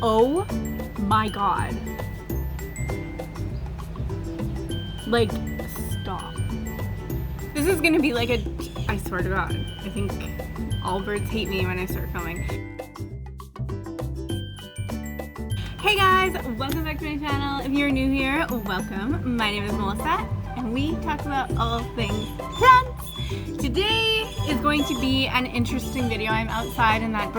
Oh my god. Like, stop. This is gonna be like I swear to God, I think all birds hate me when I start filming. Hey guys, welcome back to my channel. If you're new here, welcome. My name is Melissa and we talk about all things plants. Today is going to be an interesting video. I'm outside and that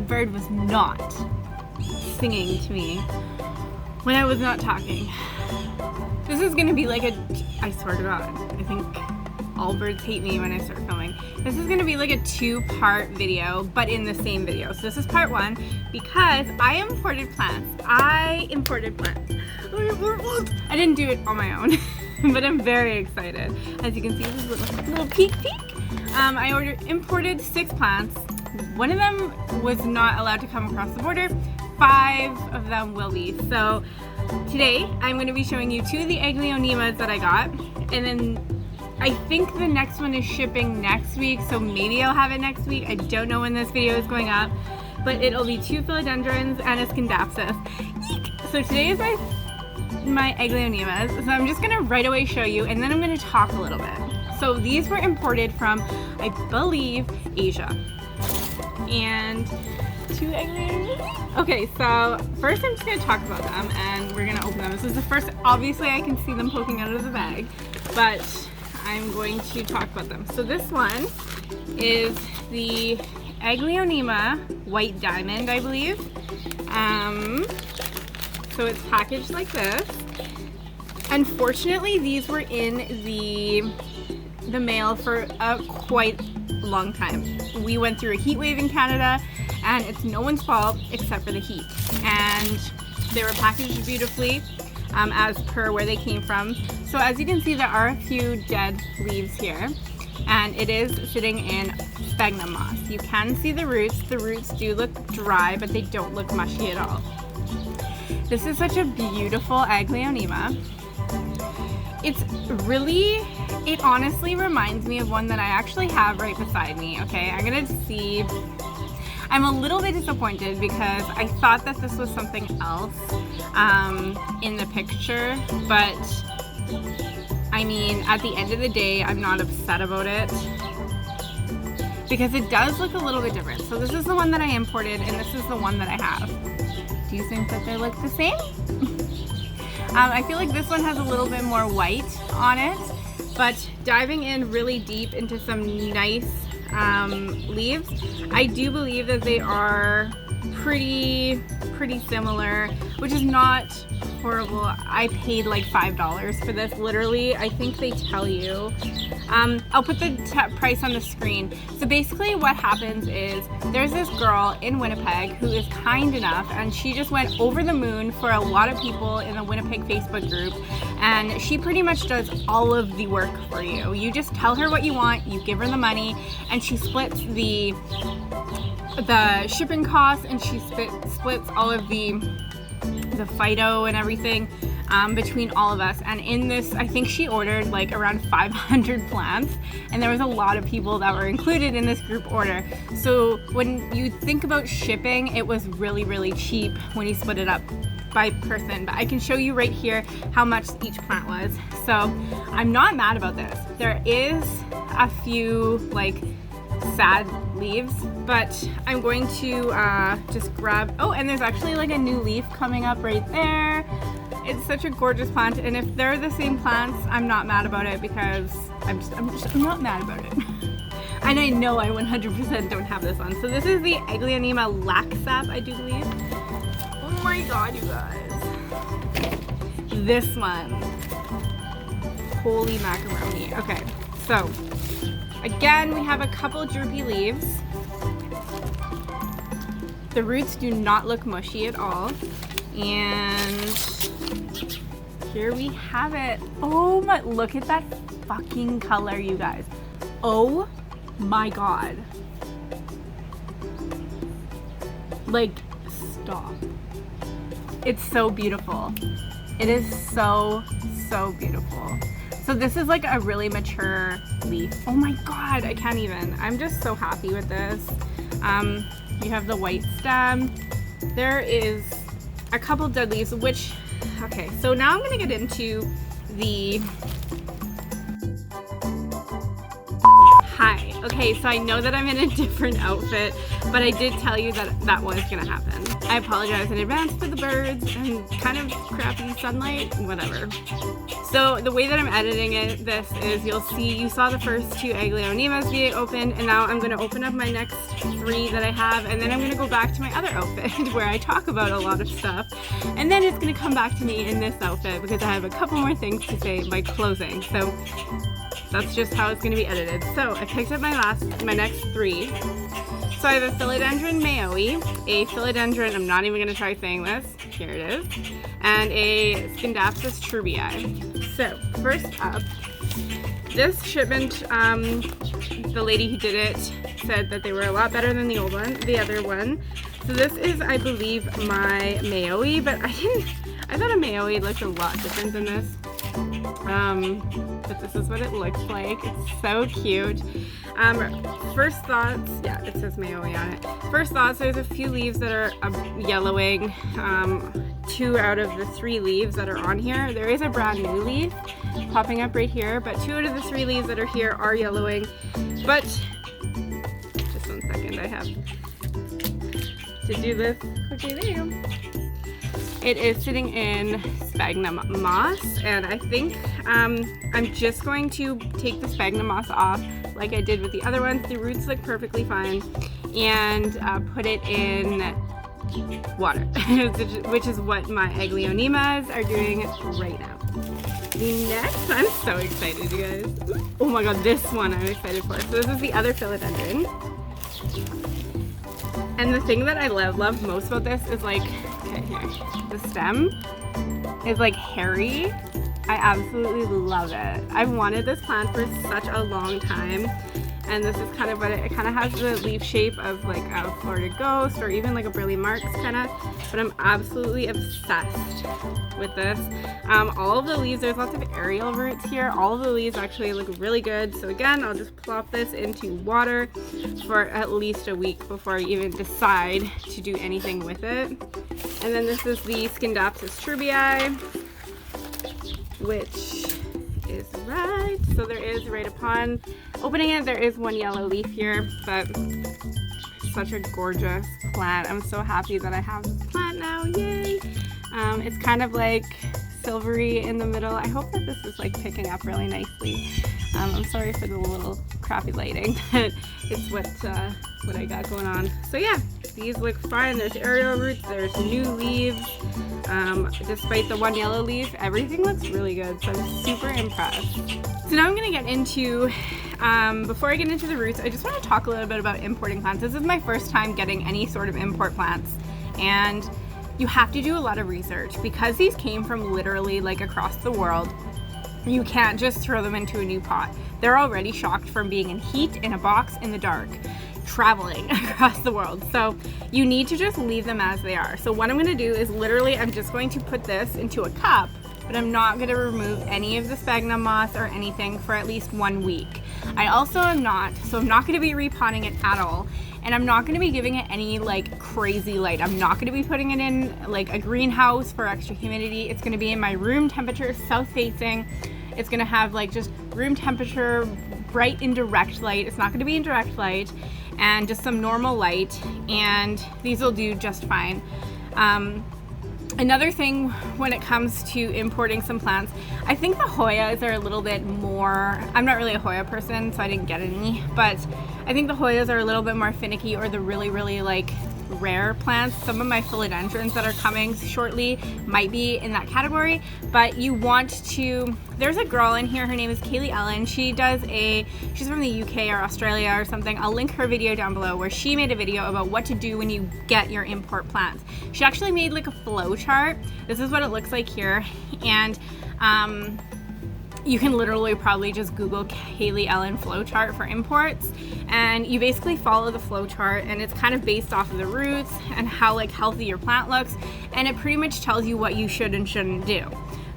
bird was not singing to me when I was not talking. This is gonna be like I swear to God, I think all birds hate me when I start filming. This is gonna be like a two-part video, but in the same video. So this is part one because I imported plants. I didn't do it on my own, but I'm very excited. As you can see, this is a little peek. I imported 6 plants. One of them was not allowed to come across the border. 5 of them will be. So today I'm going to be showing you 2 of the Aglaonemas that I got, and then I think the next one is shipping next week, so maybe I'll have it next week. I don't know when this video is going up, but it'll be 2 philodendrons and a scindapsus. Eek! So today is my Aglaonemas, so I'm just going to right away show you, and then I'm going to talk a little bit. So these were imported from, I believe, Asia. And 2 Aglaonemas. Okay, so first I'm just going to talk about them and we're going to open them. This is the first, obviously I can see them poking out of the bag, but I'm going to talk about them. So this one is the Aglaonema White Diamond, I believe. So it's packaged like this. Unfortunately, these were in the mail for a quite long time. We went through a heat wave in Canada, and it's no one's fault except for the heat. And they were packaged beautifully as per where they came from. So as you can see, there are a few dead leaves here, and it is sitting in sphagnum moss. You can see the roots. The roots do look dry, but they don't look mushy at all. This is such a beautiful Aglaonema. It honestly reminds me of one that I actually have right beside me. Okay, I'm a little bit disappointed because I thought that this was something else in the picture, but I mean, at the end of the day, I'm not upset about it because it does look a little bit different. So this is the one that I imported and this is the one that I have. Do you think that they look the same? I feel like this one has a little bit more white on it, but diving in really deep into some nice leaves, I do believe that they are pretty similar, which is not horrible. I paid like $5 for this, literally. I think they tell you. I'll put the price on the screen. So basically what happens is there's this girl in Winnipeg who is kind enough, and she just went over the moon for a lot of people in the Winnipeg Facebook group, and she pretty much does all of the work for you. You just tell her what you want, you give her the money, and she splits the shipping costs, and she splits all of the phyto and everything between all of us. And in this, I think she ordered like around 500 plants, and there was a lot of people that were included in this group order. So when you think about shipping, it was really cheap when you split it up by person. But I can show you right here how much each plant was. So I'm not mad about this. There is a few like sad leaves, but I'm going to just grab, oh, and there's actually like a new leaf coming up right there. It's such a gorgeous plant, and if they're the same plants, I'm not mad about it because I'm not mad about it. And I know I 100% don't have this on. So this is the Aglaonema Laksa, I do believe. Oh my god, you guys. This one. Holy macaroni. Okay, so again, we have a couple droopy leaves. The roots do not look mushy at all. And here we have it. Oh my, look at that fucking color, you guys. Oh my god. Like, stop. It's so beautiful. It is so beautiful. So this is like a really mature leaf. Oh my god, I can't even. I'm just so happy with this. You have the white stem. there is a couple dead leaves, which, okay, so now I'm gonna get into the, hi. Okay, so I know that I'm in a different outfit, but I did tell you that that was gonna happen. I apologize in advance for the birds and kind of crappy sunlight, whatever. So the way that I'm editing this is you saw the first 2 Aglaonemas being opened, and now I'm gonna open up my next 3 that I have, and then I'm gonna go back to my other outfit where I talk about a lot of stuff, and then it's gonna come back to me in this outfit because I have a couple more things to say by closing. So that's just how it's going to be edited. So I picked up my next 3. So I have a philodendron mayoe, a philodendron, I'm not even going to try saying this, here it is, and a Scindapsus trubii. So first up, this shipment, the lady who did it said that they were a lot better than the other one. So this is, I believe, my mayoe, but I thought a mayoe looked a lot different than this. But this is what it looks like. It's so cute. First thoughts, yeah, it says mayoe on it. First thoughts, there's a few leaves that are yellowing. 2 out of the 3 leaves that are on here. There is a brand new leaf popping up right here, but 2 out of the 3 leaves that are here are yellowing. But, just 1 second, I have to do this. Okay, there you go. It is sitting in sphagnum moss, and I think I'm just going to take the sphagnum moss off like I did with the other ones. The roots look perfectly fine, and put it in water, which is what my Aglaonemas are doing right now. The next, I'm so excited, you guys. Oh my god, this one I'm excited for. So this is the other philodendron. And the thing that I love most about this is like, okay, here, the stem is like hairy. I absolutely love it. I've wanted this plant for such a long time, and this is kind of what it kind of has the leaf shape of like a Florida ghost or even like a Briley Marks kind of, but I'm absolutely obsessed with this. All of the leaves, there's lots of aerial roots here. All of the leaves actually look really good. So again, I'll just plop this into water for at least a week before I even decide to do anything with it. And then this is the Scindapsus trubii, which is right. So there is, right upon opening it, there is 1 yellow leaf here, but such a gorgeous plant. I'm so happy that I have this plant now, yay! It's kind of like silvery in the middle. I hope that this is like picking up really nicely. I'm sorry for the little crappy lighting, but it's what I got going on. So yeah, these look fine. There's aerial roots, there's new leaves. Despite the 1 yellow leaf, everything looks really good, so I'm super impressed. So now I'm gonna get into, before I get into the roots, I just want to talk a little bit about importing plants. This is my first time getting any sort of import plants, and you have to do a lot of research because these came from literally like across the world. You can't just throw them into a new pot. They're already shocked from being in heat, in a box, in the dark, traveling across the world. So you need to just leave them as they are. So what I'm gonna do is literally, I'm just going to put this into a cup, but I'm not gonna remove any of the sphagnum moss or anything for at least 1 week. I also am not gonna be repotting it at all. And I'm not gonna be giving it any like crazy light. I'm not gonna be putting it in like a greenhouse for extra humidity. It's gonna be in my room temperature, south facing. It's gonna have like just room temperature, bright indirect light. It's not gonna be in direct light, and just some normal light, and these will do just fine. Another thing when it comes to importing some plants, I think the Hoyas are a little bit more, I'm not really a Hoya person, so I didn't get any, but I think the Hoyas are a little bit more finicky, or the really like rare plants. Some of my philodendrons that are coming shortly might be in that category, but you want to, there's a girl in here, her name is Kaylee Ellen. She's from the UK or Australia or something. I'll link her video down below where she made a video about what to do when you get your import plants. She actually made like a flow chart. This is what it looks like here, and you can literally probably just Google Kaylee Ellen flow chart for imports, and you basically follow the flow chart, and it's kind of based off of the roots and how like healthy your plant looks, and it pretty much tells you what you should and shouldn't do.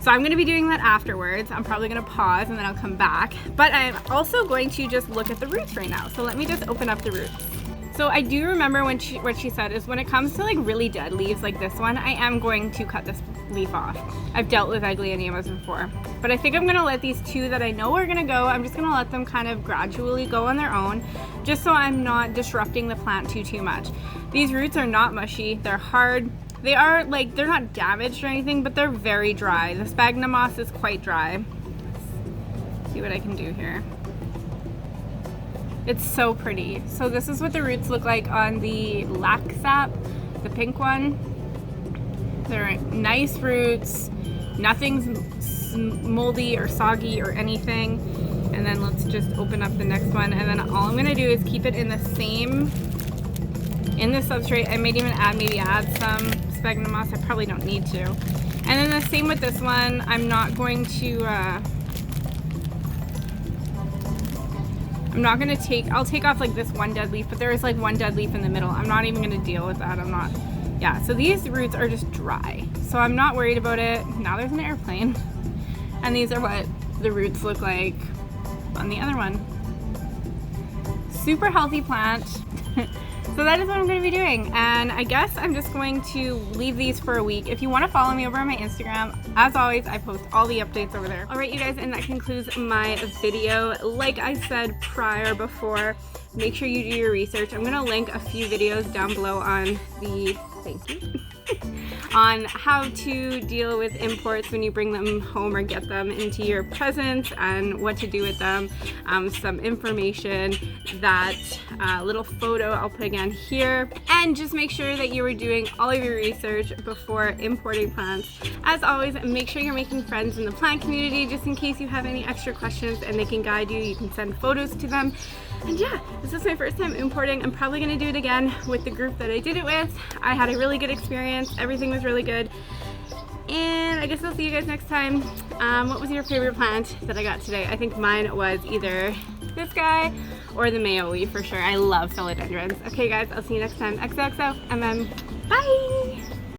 So I'm going to be doing that afterwards. I'm probably going to pause and then I'll come back, but I'm also going to just look at the roots right now. So let me just open up the roots. So I do remember when what she said is when it comes to like really dead leaves like this one, I am going to cut this leaf off. I've dealt with Aglaonemas before, but I think I'm gonna let these two that I know are gonna go, I'm just gonna let them kind of gradually go on their own, just so I'm not disrupting the plant too much. These roots are not mushy, they're hard. They are like, they're not damaged or anything, but they're very dry. The sphagnum moss is quite dry. Let's see what I can do here. It's so pretty. So this is what the roots look like on the Laksa, the pink one. They're nice roots. Nothing's moldy or soggy or anything. And then let's just open up the next one. And then all I'm gonna do is keep it in the same, in the substrate. I might even maybe add some sphagnum moss. I probably don't need to. And then the same with this one. I'm not going to, I'll take off like this one dead leaf, but there is like one dead leaf in the middle. I'm not even gonna deal with that. Yeah, so these roots are just dry. So I'm not worried about it. Now there's an airplane. And these are what the roots look like on the other one. Super healthy plant. So that is what I'm going to be doing, and I guess I'm just going to leave these for a week. If you want to follow me over on my Instagram, as always, I post all the updates over there. Alright you guys, and that concludes my video. Like I said before, make sure you do your research. I'm going to link a few videos down below on the, thank you, on how to deal with imports when you bring them home or get them into your presents and what to do with them. Some information, that little photo I'll put again here, and just make sure that you are doing all of your research before importing plants. As always, make sure you're making friends in the plant community just in case you have any extra questions and they can guide you. You can send photos to them. And yeah, this is my first time importing. I'm probably going to do it again with the group that I did it with. I had a really good experience. Everything was really good. And I guess I'll see you guys next time. What was your favorite plant that I got today? I think mine was either this guy or the Mayoi for sure. I love philodendrons. Okay guys, I'll see you next time. XOXO, and then bye!